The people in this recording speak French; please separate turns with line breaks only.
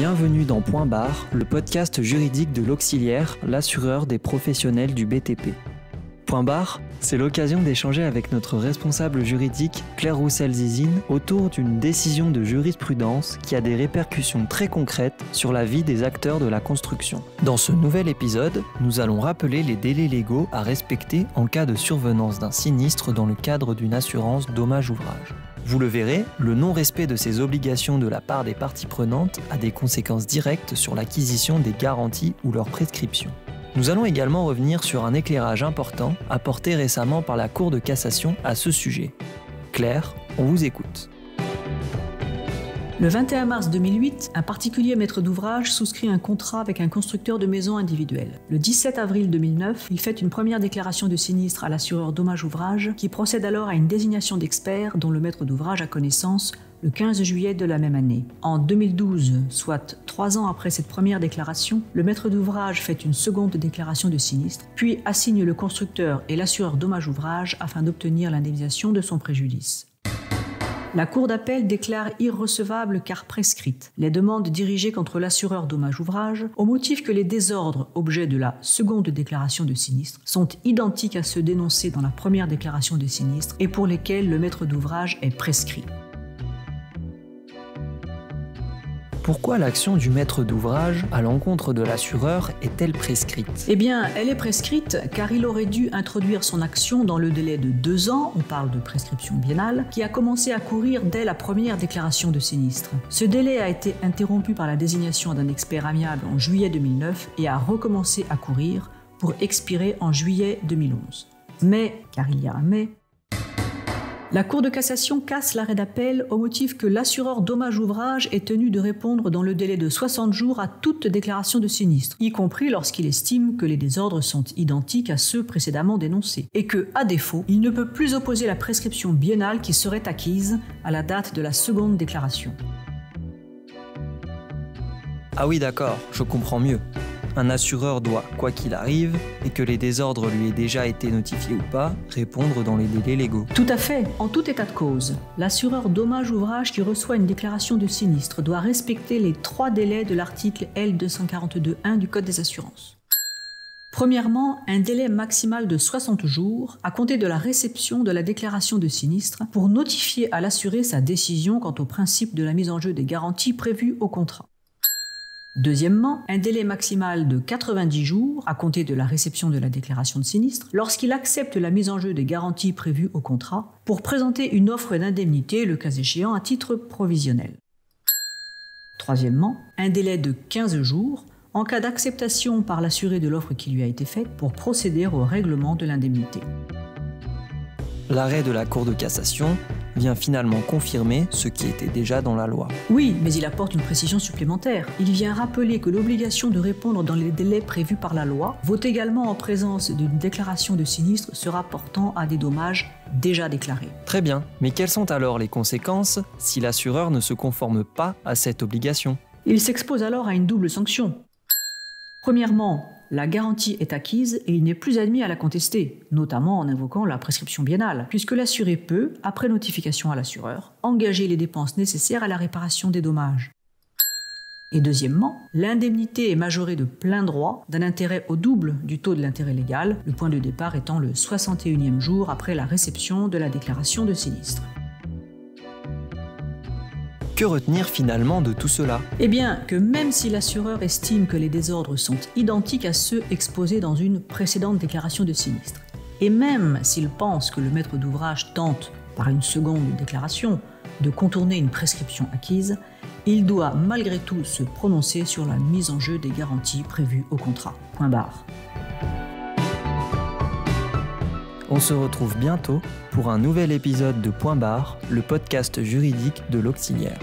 Bienvenue dans Point Barre, le podcast juridique de l'Auxiliaire, l'assureur des professionnels du BTP. Point Barre, c'est l'occasion d'échanger avec notre responsable juridique Claire Roussel-Zizine autour d'une décision de jurisprudence qui a des répercussions très concrètes sur la vie des acteurs de la construction. Dans ce nouvel épisode, nous allons rappeler les délais légaux à respecter en cas de survenance d'un sinistre dans le cadre d'une assurance dommage-ouvrage. Vous le verrez, le non-respect de ces obligations de la part des parties prenantes a des conséquences directes sur l'acquisition des garanties ou leur prescription. Nous allons également revenir sur un éclairage important apporté récemment par la Cour de cassation à ce sujet. Claire, on vous écoute.
Le 21 mars 2008, un particulier maître d'ouvrage souscrit un contrat avec un constructeur de maisons individuelles. Le 17 avril 2009, il fait une première déclaration de sinistre à l'assureur dommage-ouvrage qui procède alors à une désignation d'expert dont le maître d'ouvrage a connaissance le 15 juillet de la même année. En 2012, soit 3 ans après cette première déclaration, le maître d'ouvrage fait une seconde déclaration de sinistre, puis assigne le constructeur et l'assureur dommage-ouvrage afin d'obtenir l'indemnisation de son préjudice. La Cour d'appel déclare irrecevable car prescrite les demandes dirigées contre l'assureur dommage-ouvrage au motif que les désordres objets de la seconde déclaration de sinistre sont identiques à ceux dénoncés dans la première déclaration de sinistre et pour lesquels le maître d'ouvrage est prescrit.
Pourquoi l'action du maître d'ouvrage à l'encontre de l'assureur est-elle prescrite ?
Eh bien, elle est prescrite car il aurait dû introduire son action dans le délai de 2 ans, on parle de prescription biennale, qui a commencé à courir dès la première déclaration de sinistre. Ce délai a été interrompu par la désignation d'un expert amiable en juillet 2009 et a recommencé à courir pour expirer en juillet 2011. Mais, car il y a un mais, la Cour de cassation casse l'arrêt d'appel au motif que l'assureur dommage-ouvrage est tenu de répondre dans le délai de 60 jours à toute déclaration de sinistre, y compris lorsqu'il estime que les désordres sont identiques à ceux précédemment dénoncés, et que, à défaut, il ne peut plus opposer la prescription biennale qui serait acquise à la date de la seconde déclaration.
Ah oui d'accord, je comprends mieux. Un assureur doit, quoi qu'il arrive, et que les désordres lui aient déjà été notifiés ou pas, répondre dans les délais légaux.
Tout à fait, en tout état de cause. L'assureur dommage-ouvrage qui reçoit une déclaration de sinistre doit respecter les 3 délais de l'article L242.1 du Code des assurances. Premièrement, un délai maximal de 60 jours à compter de la réception de la déclaration de sinistre pour notifier à l'assuré sa décision quant au principe de la mise en jeu des garanties prévues au contrat. Deuxièmement, un délai maximal de 90 jours à compter de la réception de la déclaration de sinistre lorsqu'il accepte la mise en jeu des garanties prévues au contrat pour présenter une offre d'indemnité, le cas échéant, à titre provisionnel. Troisièmement, un délai de 15 jours en cas d'acceptation par l'assuré de l'offre qui lui a été faite pour procéder au règlement de l'indemnité.
L'arrêt de la Cour de cassation vient finalement confirmer ce qui était déjà dans la loi.
Oui, mais il apporte une précision supplémentaire. Il vient rappeler que l'obligation de répondre dans les délais prévus par la loi vaut également en présence d'une déclaration de sinistre se rapportant à des dommages déjà déclarés.
Très bien, mais quelles sont alors les conséquences si l'assureur ne se conforme pas à cette obligation ?
Il s'expose alors à une double sanction. Premièrement, la garantie est acquise et il n'est plus admis à la contester, notamment en invoquant la prescription biennale, puisque l'assuré peut, après notification à l'assureur, engager les dépenses nécessaires à la réparation des dommages. Et deuxièmement, l'indemnité est majorée de plein droit d'un intérêt au double du taux de l'intérêt légal, le point de départ étant le 61e jour après la réception de la déclaration de sinistre.
Que retenir finalement de tout cela ?
Eh bien, que même si l'assureur estime que les désordres sont identiques à ceux exposés dans une précédente déclaration de sinistre, et même s'il pense que le maître d'ouvrage tente, par une seconde déclaration, de contourner une prescription acquise, il doit malgré tout se prononcer sur la mise en jeu des garanties prévues au contrat. Point barre.
On se retrouve bientôt pour un nouvel épisode de Point Barre, le podcast juridique de l'Auxiliaire.